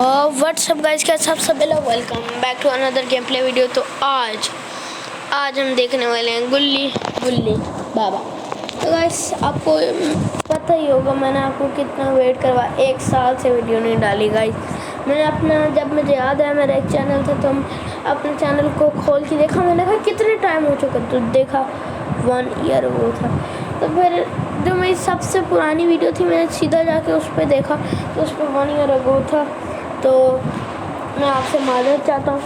WhatsApp guys, क्या सब लोग welcome back to another game play video. तो आज हम देखने वाले हैं गुल्ली गुल्ली बाबा। तो गाइस आपको पता ही होगा, मैंने आपको कितना वेट करवा, 1 साल से वीडियो नहीं डाली गाइस। मैंने अपना, जब मुझे याद है मेरा एक चैनल था, तो अपने चैनल को खोल के देखा, मैंने कहा कितने टाइम हो चुका, तो देखा 1 ईयर वो था। तो फिर जो मेरी सबसे पुरानी वीडियो थी, मैंने सीधा जाके उस पर देखा, तो उस पर 1 ईयर अगो था। तो मैं आपसे माजरत चाहता हूँ।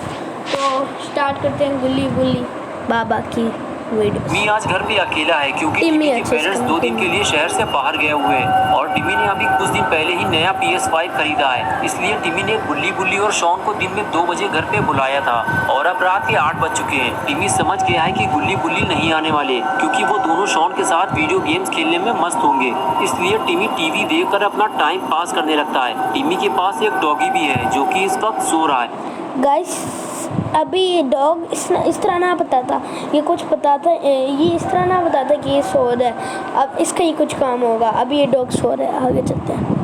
तो स्टार्ट करते हैं गुल्ली गुल्ली बाबा की वीडियो। टिम्मी आज घर पे अकेला है क्योंकि टिम्मी के पेरेंट्स 2 दिन के लिए शहर से बाहर गए हुए हैं और टिम्मी ने अभी कुछ दिन पहले ही नया PS5 खरीदा है। इसलिए टिम्मी ने गुल्ली गुल्ली और शॉन को दिन में 2 बजे घर पे बुलाया था और अब रात के 8 बज चुके हैं। टिम्मी समझ गया है कि गुल्ली गुल्ली नहीं आने वाले क्योंकि वो दोनों शॉन के साथ वीडियो गेम्स खेलने में मस्त होंगे। इसलिए टिम्मी टीवी देखकर अपना टाइम पास करने लगता है। टिम्मी के पास एक डॉगी भी है जो कि इस वक्त सो रहा है। गाइस अभी ये डॉग इस तरह ना बताता, ये कुछ बताता, ये इस तरह ना बताता कि ये सो रहा है। अब इसका ही कुछ काम होगा। अभी ये डॉग सो रहा है, आगे चलते हैं।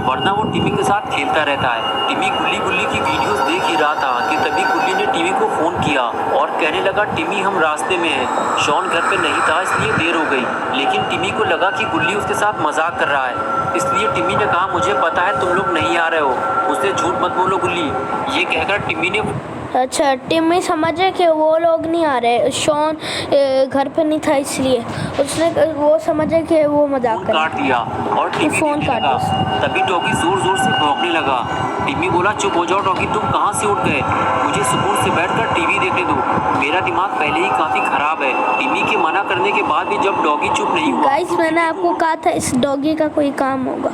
वरना वो टिम्मी के साथ खेलता रहता है। टिम्मी गुल्ली गुल्ली की वीडियोस देख ही रहा था कि तभी गुल्ली ने टिम्मी को फोन किया और कहने लगा, टिम्मी हम रास्ते में हैं। शॉन घर पे नहीं था इसलिए देर हो गई। लेकिन टिम्मी को लगा कि गुल्ली उसके साथ मजाक कर रहा है, इसलिए टिम्मी ने कहा, मुझे पता है तुम लोग नहीं आ रहे हो, उससे झूठ मत बोलो गुल्ली। ये कहकर टिम्मी ने अच्छा, टिम्मी समझे कि वो लोग नहीं आ रहे, शॉन घर पे नहीं था, इसलिए उसने वो समझे कि वो मजाक कर काट दिया और टिम्मी फोन काट लगा। तभी डॉगी जोर जोर से भौंकने लगा। टिम्मी बोला, चुप हो जाओ डॉगी, तुम कहाँ से उठ गए, मुझे सुकून से बैठकर टीवी देखने दो, मेरा दिमाग पहले ही काफी खराब है। टिम्मी के मना करने के बाद भी जब डॉगी चुप नहीं हुआ, गाइस मैंने आपको कहा था इस डॉगी का कोई काम होगा।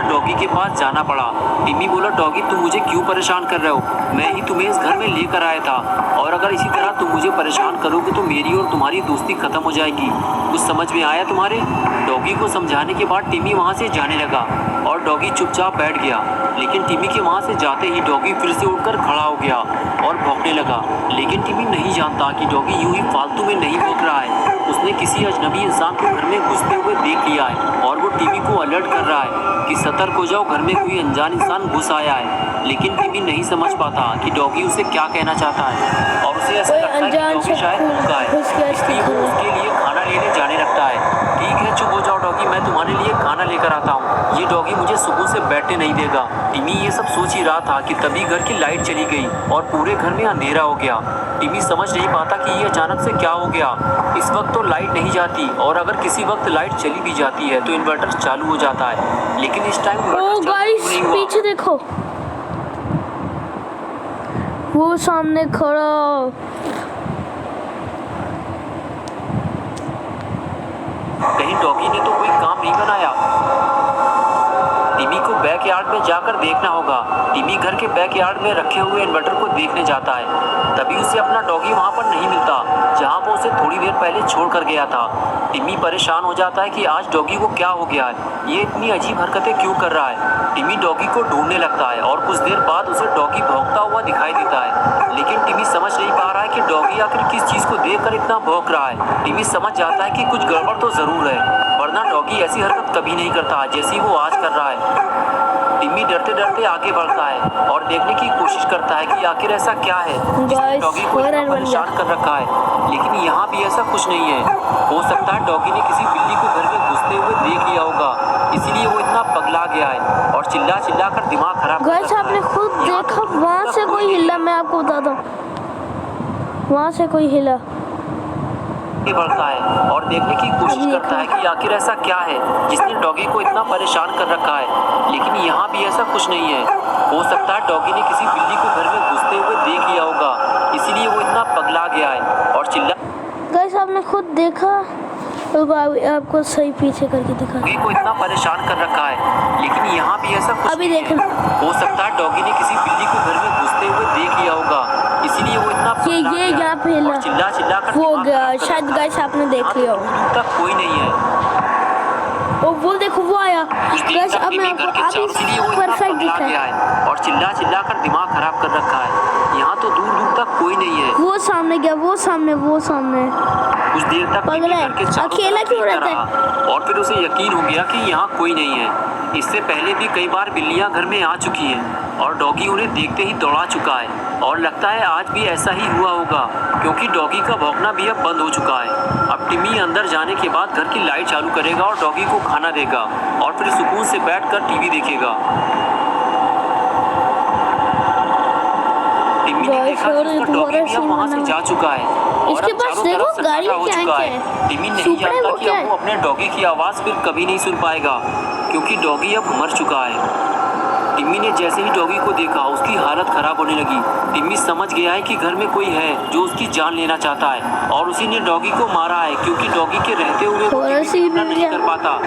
डॉगी के पास जाना पड़ा। टिम्मी बोला, डॉगी तुम मुझे क्यों परेशान कर रहे हो, मैं ही तुम्हें इस घर में लेकर आया था और अगर इसी तरह तुम मुझे परेशान करोगे तो मेरी और तुम्हारी दोस्ती खत्म हो जाएगी। कुछ समझ में आया तुम्हारे? डॉगी को समझाने के बाद टिम्मी वहाँ से जाने लगा और डॉगी चुपचाप बैठ गया। लेकिन टिम्मी के वहाँ से जाते ही डॉगी फिर से उठकर खड़ा हो गया और भौंकने लगा। लेकिन टिम्मी नहीं जानता कि डॉगी यूं ही फालतू में नहीं भौंक रहा है, उसने किसी अजनबी इंसान को घर में घुसते हुए देख लिया है और वो टिम्मी को अलर्ट कर रहा है कि सतर्क हो जाओ, घर में कोई अनजान इंसान घुस आया है। लेकिन टिम्मी नहीं समझ पाता कि डॉगी उसे क्या कहना चाहता है और उसे ऐसा लगता है कि डॉगी शायद भूखा है, इसलिए वो उसके लिए खाना लेने जाने लगता है। ठीक है, चुप हो जाओ डॉगी, मैं तुम्हारे लिए खाना लेकर आता हूँ, ये डॉगी मुझे सुकून से बैठने नहीं देगा। टिम्मी ये सब सोच ही रहा था कि तभी घर की लाइट चली गई और पूरे घर में अंधेरा हो गया। टिम्मी समझ नहीं पाता कि ये अचानक से क्या हो गया। इस वक्त तो लाइट नहीं जाती और अगर किसी वक्त लाइट चली भी जाती है तो इन्वर्टर चालू हो जाता है, लेकिन इस टाइम पीछे देखो, वो सामने खड़ा। कहीं डॉगी ने तो कोई काम नहीं बनाया। टिम्मी को बैकयार्ड में जाकर देखना होगा। टिम्मी घर के बैकयार्ड में रखे हुए इन्वर्टर को देखने जाता है। तभी उसे अपना डॉगी वहाँ पर नहीं मिलता जहाँ वो उसे थोड़ी देर पहले छोड़ कर गया था। टिम्मी परेशान हो जाता है कि आज डॉगी को क्या हो गया है, ये इतनी अजीब हरकतें क्यों कर रहा है। टिम्मी डॉगी को ढूंढने लगता है और कुछ देर बाद उसे डॉगी भौंकता हुआ दिखाई देता है। लेकिन टिम्मी समझ नहीं पा रहा है कि डॉगी आखिर किस चीज़ को देखकर इतना भौंक रहा है। टिम्मी समझ जाता है कि कुछ गड़बड़ तो ज़रूर है, वरना डॉगी ऐसी हरकत कभी नहीं करता जैसी वो आज कर रहा है। टिम्मी डरते डरते आगे बढ़ता है और देखने की कोशिश करता है कि आखिर ऐसा क्या है जिसने डॉगी को इतना परेशान कर रखा है। लेकिन यहाँ भी ऐसा कुछ नहीं है। हो सकता है डॉगी ने किसी बिल्ली को घर में घुसते हुए देख लिया होगा, इसीलिए वो इतना पगला गया है और चिल्ला चिल्ला कर दिमाग खराब कर रखा है। आपने खुद देखा वहाँ से कोई हिला, मैं आपको बताता हूँ, वहाँ से कोई हिला बढ़ता है और देखने की कोशिश करता है कि आखिर ऐसा क्या है जिसने डॉगी को इतना परेशान कर रखा है। लेकिन यहाँ भी ऐसा कुछ नहीं है। हो सकता है डॉगी ने किसी बिल्ली को घर में घुसते हुए देख लिया होगा, इसीलिए वो इतना पगला गया है और चिल्ला। गाइस आपने खुद देखा, तो आपको सही पीछे करके दिखा, डॉगी को इतना परेशान कर रखा है। लेकिन यहाँ भी ऐसा कुछ अभी नहीं देखना। है। हो सकता है डॉगी ने किसी बिल्ली को घर में घुसते हुए देख लिया होगा, इसीलिए वो इतना ये यहाँ पे हिला, चिल्ला चिल्ला कर वो शायद गाइस आपने देख लिया हो। तक कोई नहीं है। वो देखो वो आया। गाइस अब मैं आपको परफेक्ट दिखा है और चिल्ला चिल्ला कर दिमाग खराब कर रखा है। यहाँ तो दूर दूर तक कोई नहीं है। वो सामने गया, वो सामने कुछ देर तक टिम्मी पगला है, घर के चारों अकेला तरफ क्यों देखता रहता है? रहा और फिर उसे यकीन हो गया कि यहाँ कोई नहीं है। इससे पहले भी कई बार बिल्लियाँ घर में आ चुकी हैं और डॉगी उन्हें देखते ही दौड़ा चुका है और लगता है आज भी ऐसा ही हुआ होगा, क्योंकि डॉगी का भौंकना भी अब बंद हो चुका है। अब टिम्मी अंदर जाने के बाद घर की लाइट चालू करेगा और डॉगी को खाना देगा और फिर सुकून से बैठकर टीवी देखेगा। टिम्मी ने देखा कि उसका डॉगी भी अब वहाँ से जा चुका है और इसके अब पास चारों देखो तरफ गाड़ी सन्नाटा हो क्या है, चुका क्या है। है? टिम्मी नहीं सुपड़ा है जानता वो कि क्या अब वो अपने डॉगी की आवाज़ फिर कभी नहीं सुन पाएगा, क्योंकि डॉगी अब मर चुका है। टिम्मी ने जैसे ही डॉगी को देखा उसकी हालत खराब होने लगी। टिम्मी समझ गया है कि घर में कोई है जो उसकी जान लेना चाहता है और उसी ने डॉगी को मारा है, क्योंकि डॉगी के रहते हुए वो थोड़ा सी टिम्मी नहीं कर पाता।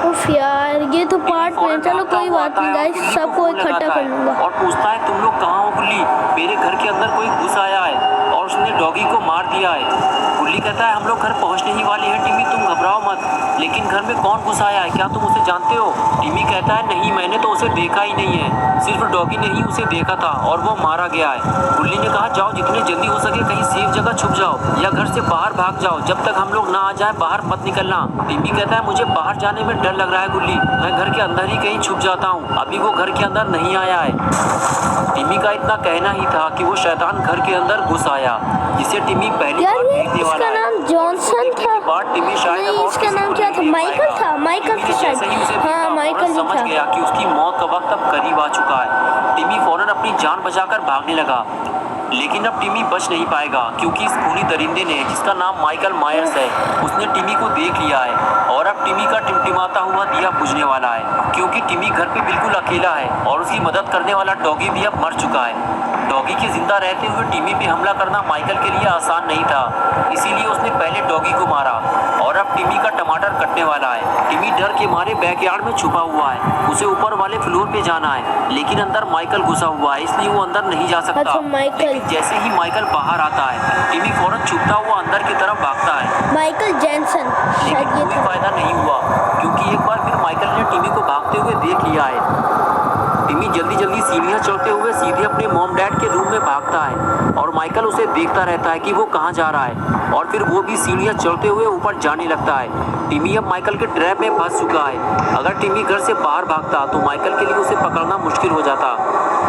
उफ यार, ये तो पार्ट में, चलो कोई बात नहीं गाइस, सबको इकट्ठा कर लूंगा। और पूछता है तुम लोग कहाँ हो गुल्ली, मेरे घर के अंदर कोई घुस आया है और उसने डॉगी को मार दिया है। गुल्ली कहता है हम लोग घर पहुँचने ही वाले हैं टिम्मी, तुम घबराओ मत, लेकिन घर में कौन घुस आया है, क्या तुम उसे जानते हो? टिम्मी कहता है नहीं, मैंने तो उसे देखा ही नहीं है, सिर्फ डॉगी ने ही उसे देखा था और वो मारा गया है। गुल्ली ने कहा जाओ जितने जल्दी हो सके कहीं सेफ जगह छुप जाओ या घर से बाहर भाग जाओ, जब तक हम लोग ना आ जाए बाहर मत निकलना। टिम्मी कहता है मुझे बाहर जाने में डर लग रहा है गुल्ली, मैं घर के अंदर ही कहीं छुप जाता हूँ, अभी वो घर के अंदर नहीं आया है। टिम्मी का इतना कहना ही था कि वो शैतान घर के अंदर घुस आया, जिसे टिम्मी पहली बार देखने वाला है। इसका नाम जॉनसन था, टिम्मी शायद नहीं इसका नाम क्या था? माइकल था, माइकल था शायद, हाँ माइकल ही समझ था। गया कि उसकी मौत का वक्त अब करीब आ चुका है। टिम्मी फौरन अपनी जान बचाकर भागने लगा, लेकिन अब टिम्मी बच नहीं पाएगा, क्योंकि इस खूनी दरिंदे ने, जिसका नाम माइकल मायर्स है, उसने टिम्मी को देख लिया है और अब टिम्मी का टिमटिमाता हुआ दिया बुझने वाला है, क्योंकि टिम्मी घर पे बिल्कुल अकेला है और उसकी मदद करने वाला डॉगी भी अब मर चुका है। डॉगी के जिंदा रहते हुए टिम्मी पे हमला करना माइकल के लिए आसान नहीं था, इसीलिए उसने पहले डॉगी को मारा और अब टिम्मी का टमाटर कटने वाला है। टिम्मी डर के मारे बैकयार्ड में छुपा हुआ है, उसे ऊपर वाले फ्लोर पे जाना है, लेकिन अंदर माइकल घुसा हुआ है, इसलिए वो अंदर नहीं जा सकता। अच्छा, माइकल। लेकिन जैसे ही माइकल बाहर आता है टिम्मी फौरन छुपता हुआ अंदर की तरफ भागता है। माइकल जैनसन लेकिन शायद ये कोई था। फायदा नहीं हुआ, क्योंकि एक बार फिर माइकल ने टिम्मी को भागते हुए देख लिया है। टिम्मी जल्दी जल्दी सीढ़ियाँ चढ़ते हुए सीधे अपने मॉम डैड के रूम में भागता है और माइकल उसे देखता रहता है कि वो कहाँ जा रहा है और फिर वो भी सीढ़ियाँ चढ़ते हुए ऊपर जाने लगता है। टिम्मी अब माइकल के ट्रैप में फंस चुका है। अगर टिम्मी घर से बाहर भागता तो माइकल के लिए उसे पकड़ना मुश्किल हो जाता।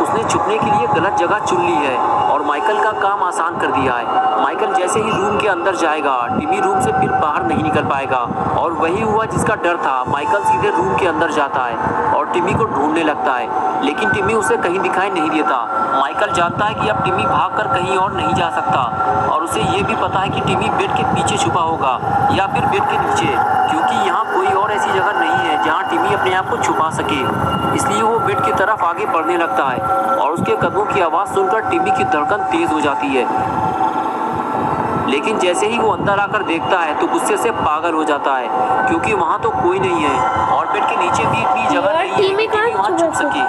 उसने छुपने के लिए गलत जगह चुन ली है और माइकल का काम आसान कर दिया है। माइकल जैसे ही रूम के अंदर जाएगा टिम्मी रूम से फिर बाहर नहीं निकल पाएगा और वही हुआ जिसका डर था। माइकल सीधे रूम के अंदर जाता है और टिम्मी को ढूंढने लगता है, लेकिन टिम्मी उसे कहीं दिखाई नहीं देता। माइकल जानता है कि अब टिम्मी भागकर कहीं और नहीं जा सकता और उसे ये भी पता है कि टिम्मी बेड के पीछे छुपा होगा या फिर बेड के नीचे, क्योंकि यहाँ कोई और ऐसी जगह नहीं है जहाँ टिम्मी अपने आप को छुपा सके। इसलिए वो बेड की तरफ आगे बढ़ने लगता है और उसके कदमों की आवाज़ सुनकर टिम्मी की धड़कन तेज हो जाती है। लेकिन जैसे ही वो अंदर आकर देखता है तो गुस्से से पागल हो जाता है, क्योंकि वहाँ तो कोई नहीं है और बेड के नीचे भी इतनी जगह नहीं है कि टिम्मी वहाँ छुप सके।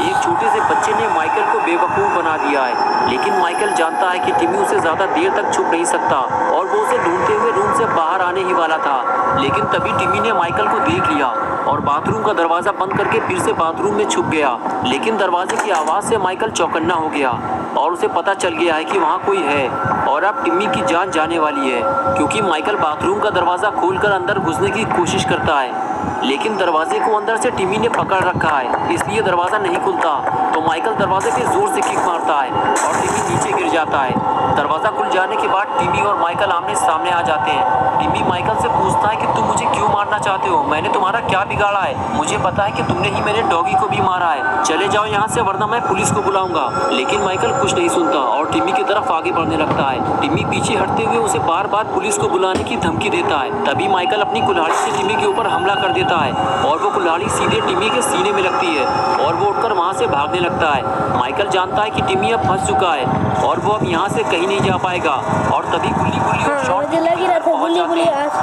एक छोटे से बच्चे ने माइकल को बेवकूफ़ बना दिया है, लेकिन माइकल जानता है कि टिम्मी उसे ज़्यादा देर तक छुप नहीं सकता और वो उसे ढूंढते हुए रूम से बाहर आने ही वाला था। लेकिन तभी टिम्मी ने माइकल को देख लिया और बाथरूम का दरवाज़ा बंद करके फिर से बाथरूम में छुप गया। लेकिन दरवाजे की आवाज़ से माइकल चौकन्ना हो गया और उसे पता चल गया है कि वहाँ कोई है और अब टिम्मी की जान जाने वाली है, क्योंकि माइकल बाथरूम का दरवाज़ा खोलकर अंदर घुसने की कोशिश करता है, लेकिन दरवाजे को अंदर से टिम्मी ने पकड़ रखा है, इसलिए दरवाज़ा नहीं खुलता। तो माइकल दरवाजे पे जोर से किक मारता है और टिम्मी नीचे गिर जाता है। दरवाज़ा खुल जाने के बाद टिम्मी और माइकल आमने सामने आ जाते हैं। टिम्मी माइकल से पूछता है कि तुम मुझे क्यों मारना चाहते हो, मैंने तुम्हारा क्या बिगाड़ा है? मुझे पता है कि तुमने ही मेरे डॉगी को भी मारा है, चले जाओ यहाँ से वरना मैं पुलिस को बुलाऊंगा। लेकिन माइकल कुछ नहीं सुनता और टिम्मी की तरफ आगे बढ़ने लगता है। टिम्मी पीछे हटते हुए उसे बार बार पुलिस को बुलाने की धमकी देता है। तभी माइकल अपनी कुल्हाड़ी से टिम्मी के ऊपर हमला कर देता है और वो कुल्हाड़ी सीधे टिम्मी के सीने में लगती है और वो उठकर वहाँ से भागने लगता है। माइकल जानता है कि टिम्मी अब फंस चुका है और वो अब यहाँ से कहीं नहीं जा पाएगा और तभी गुल्ली और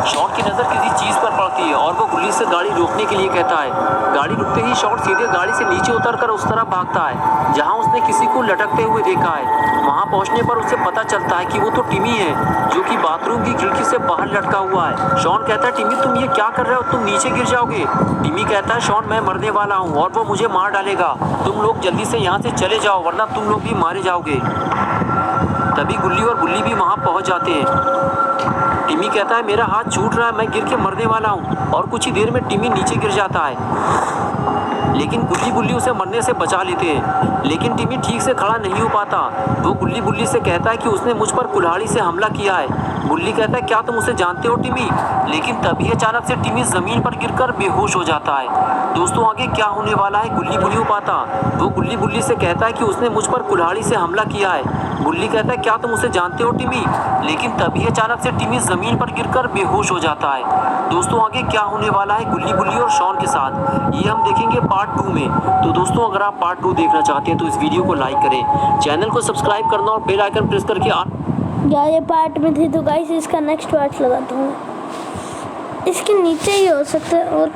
शॉट की नज़र किसी चीज़ पर पड़ती है और वो गुल्ली से गाड़ी रोकने के लिए कहता है। गाड़ी रुकते ही शॉट सीधे गाड़ी से नीचे उतरकर उस तरफ भागता है जहाँ उसने किसी को लटकते हुए देखा है। वहाँ पहुँचने पर उसे पता चलता है कि वो तो टिम्मी है जो कि बाथरूम की खिड़की से बाहर लटका हुआ है। शॉन कहता है टिम्मी तुम ये क्या कर रहे हो, तुम नीचे गिर जाओगे? टिमी कहता है शॉन मैं मरने वाला हूँ और वो मुझे मार डालेगा। तुम लोग जल्दी से यहाँ से चले जाओ वरना तुम लोग भी मारे जाओगे। तभी गुल्ली और बुल्ली भी वहाँ पहुँच जाते हैं। टिमी कहता है मेरा हाथ छूट रहा है, मैं गिर के मरने वाला हूँ। और कुछ ही देर में टिमी नीचे गिर जाता है, लेकिन गुल्ली बुल्ली उसे मरने से बचा लेते हैं। लेकिन टिमी ठीक से खड़ा नहीं हो पाता। वो गुल्ली बुल्ली से कहता है कि उसने मुझ पर कुल्हाड़ी से हमला किया है। बुल्ली कहता है क्या तुम उसे जानते हो टिमी? लेकिन तभी अचानक से टिमी जमीन पर गिरकर बेहोश हो जाता है। दोस्तों आगे क्या होने वाला है गुल्ली नहीं हो पाता। वो गुल्ली बुल्ली से कहता है कि उसने मुझ पर कुल्हाड़ी से हमला किया है। बुल्ली कहता है क्या तुम उसे जानते हो टिमी? लेकिन तभी अचानक से टिमी जमीन पर गिरकर बेहोश हो जाता है। दोस्तों आगे क्या होने वाला है गुल्ली बुल्ली और शॉन के साथ, ये हम देखेंगे पार्ट 2 में। तो दोस्तों अगर आप पार्ट 2 देखना चाहते हैं तो इस वीडियो को लाइक करें, चैनल को सब्सक्राइब करना और बेल आइकन प्रेस करके यार ये पार्ट में थी तो गाइस इसका नेक्स्ट पार्ट लगाता हूँ। इसके नीचे ही हो सकता है और